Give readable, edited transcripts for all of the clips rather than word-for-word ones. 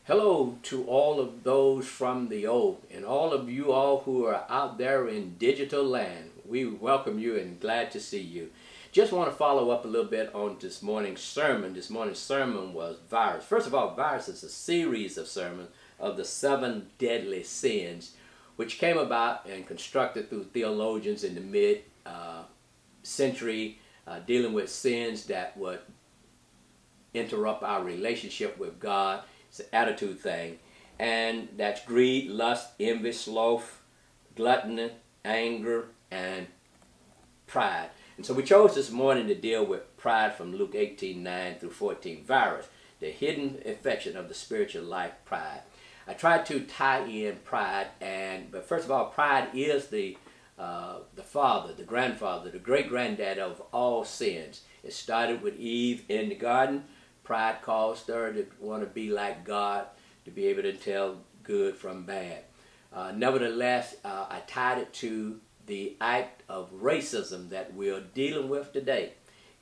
Hello to all of those from the old and all of you all who are out there in digital land. We welcome you and glad to see you. Just want to follow up a little bit on this morning's sermon. This morning's sermon was virus. First of all, virus is a series of sermons of the 7 deadly sins, which came about and constructed through theologians in the mid-century, dealing with sins that would interrupt our relationship with God. It's an attitude thing. And that's greed, lust, envy, sloth, gluttony, anger, and pride. And so we chose this morning to deal with pride from Luke 18:9 through 14. Virus, the hidden affection of the spiritual life, pride. I tried to tie in pride, but first of all, pride is the father, the grandfather, the great-granddad of all sins. It started with Eve in the garden. Pride caused her to want to be like God, to be able to tell good from bad. Nevertheless, I tied it to the act of racism that we're dealing with today.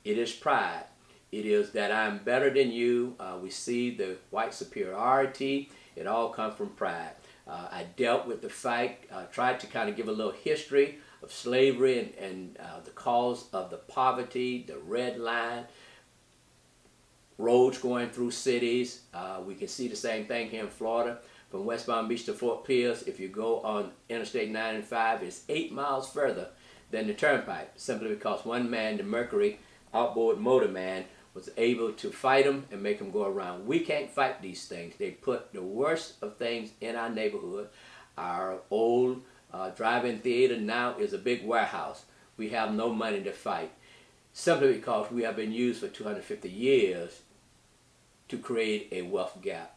It is pride. It is that I'm better than you. We see the white superiority. It all comes from pride. I dealt with the fact, tried to kind of give a little history of slavery and the cause of the poverty, the red line, roads going through cities. We can see the same thing here in Florida. From West Palm Beach to Fort Pierce, if you go on Interstate 95, it's 8 miles further than the turnpike, simply because one man, the Mercury outboard motor man, was able to fight them and make them go around. We can't fight these things. They put the worst of things in our neighborhood. Our old drive-in theater now is a big warehouse. We have no money to fight, simply because we have been used for 250 years to create a wealth gap.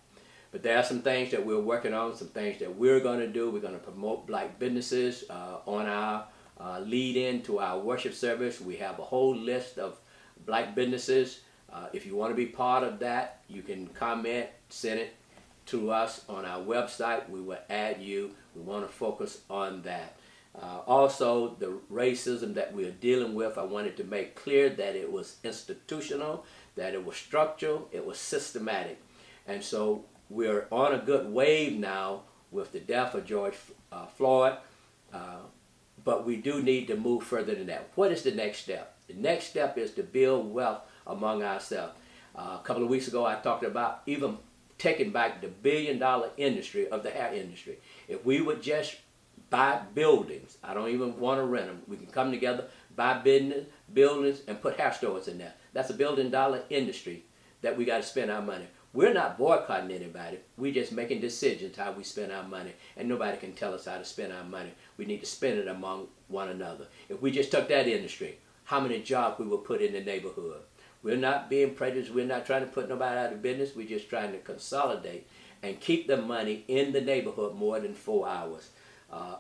But there are some things that we're working on, some things that we're going to do. We're going to promote black businesses on our lead-in to our worship service. We have a whole list of black businesses. If you want to be part of that, you can comment, send it to us on our website. We will add you. We want to focus on that. Also, the racism that we're dealing with, I wanted to make clear that it was institutional, that it was structural, it was systematic. And so we're on a good wave now with the death of George Floyd, but we do need to move further than that. What is the next step? The next step is to build wealth among ourselves. A couple of weeks ago, I talked about even taking back the billion-dollar industry of the hair industry. If we would just buy buildings, I don't even want to rent them. We can come together, buy buildings, and put hair stores in there. That's a billion-dollar industry that we got to spend our money. We're not boycotting anybody. We're just making decisions how we spend our money, and nobody can tell us how to spend our money. We need to spend it among one another. If we just took that industry, how many jobs we would put in the neighborhood? We're not being prejudiced. We're not trying to put nobody out of business. We're just trying to consolidate and keep the money in the neighborhood more than 4 hours.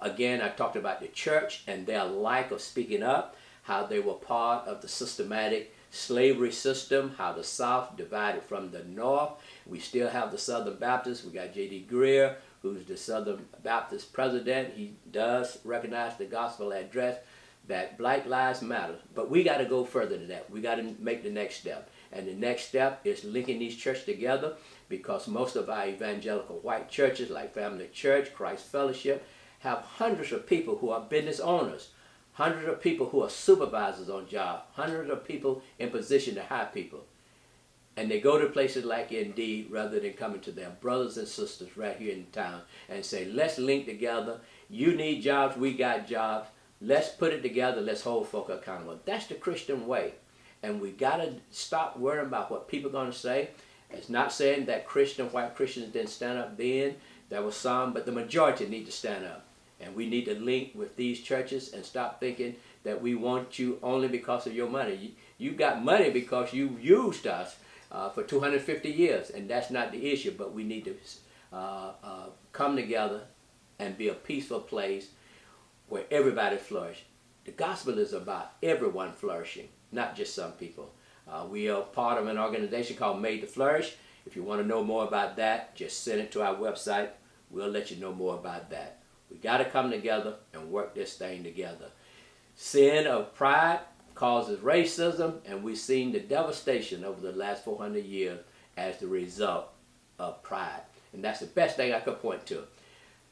Again, I talked about the church and their lack of speaking up, how they were part of the systematic slavery system, how the South divided from the North. We still have the Southern Baptists. We got J.D. Greer, who's the Southern Baptist president. He does recognize the gospel address that Black Lives Matter. But we got to go further than that. We got to make the next step. And the next step is linking these churches together, because most of our evangelical white churches, like Family Church, Christ Fellowship, have hundreds of people who are business owners, hundreds of people who are supervisors on jobs, hundreds of people in position to hire people. And they go to places like Indeed rather than coming to their brothers and sisters right here in town and say, let's link together. You need jobs, we got jobs. Let's put it together. Let's hold folk accountable. That's the Christian way. And we got to stop worrying about what people are going to say. It's not saying that white Christians didn't stand up then. There was some, but the majority need to stand up. And we need to link with these churches and stop thinking that we want you only because of your money. You got money because you used us for 250 years, and that's not the issue. But we need to come together and be a peaceful place where everybody flourishes. The gospel is about everyone flourishing, not just some people. We are part of an organization called Made to Flourish. If you want to know more about that, just send it to our website. We'll let you know more about that. We got to come together and work this thing together. Sin of pride causes racism, and we've seen the devastation over the last 400 years as the result of pride. And that's the best thing I could point to.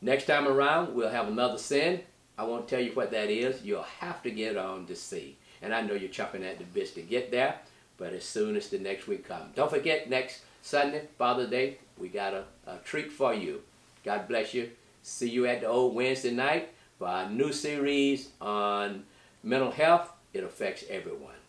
Next time around, we'll have another sin. I won't tell you what that is. You'll have to get on to see. And I know you're chopping at the bits to get there, but as soon as the next week comes. Don't forget, next Sunday, Father's Day, we got a treat for you. God bless you. See you at the old Wednesday night for our new series on mental health. It affects everyone.